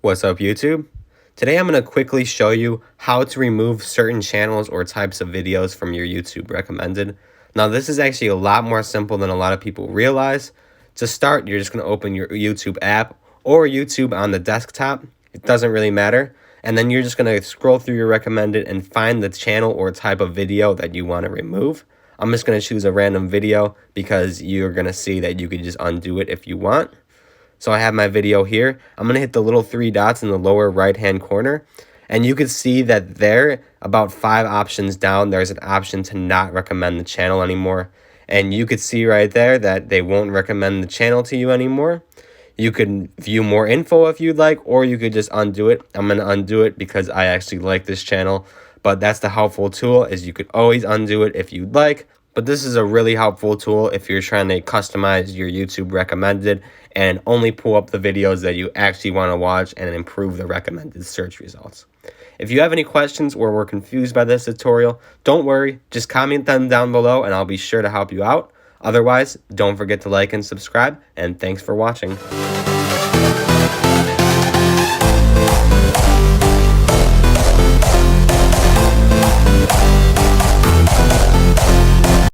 What's up, YouTube? Today I'm going to quickly show you how to remove certain channels or types of videos from your YouTube recommended. Now, this is actually a lot more simple than a lot of people realize. To start, you're just going to open your YouTube app or YouTube on the desktop. It doesn't really matter. And then you're just going to scroll through your recommended and find the channel or type of video that you want to remove. I'm just going to choose a random video because you're going to see that you can just undo it if you want. So I have my video here. I'm going to hit the little three dots in the lower right-hand corner. And you can see that there, about 5 options down, there's an option to not recommend the channel anymore. And you could see right there that they won't recommend the channel to you anymore. You could view more info if you'd like, or you could just undo it. I'm going to undo it because I actually like this channel. But that's the helpful tool, is you could always undo it if you'd like. But this is a really helpful tool if you're trying to customize your YouTube recommended and only pull up the videos that you actually want to watch and improve the recommended search results. If you have any questions or were confused by this tutorial, don't worry, just comment them down below and I'll be sure to help you out. Otherwise, don't forget to like and subscribe, and thanks for watching.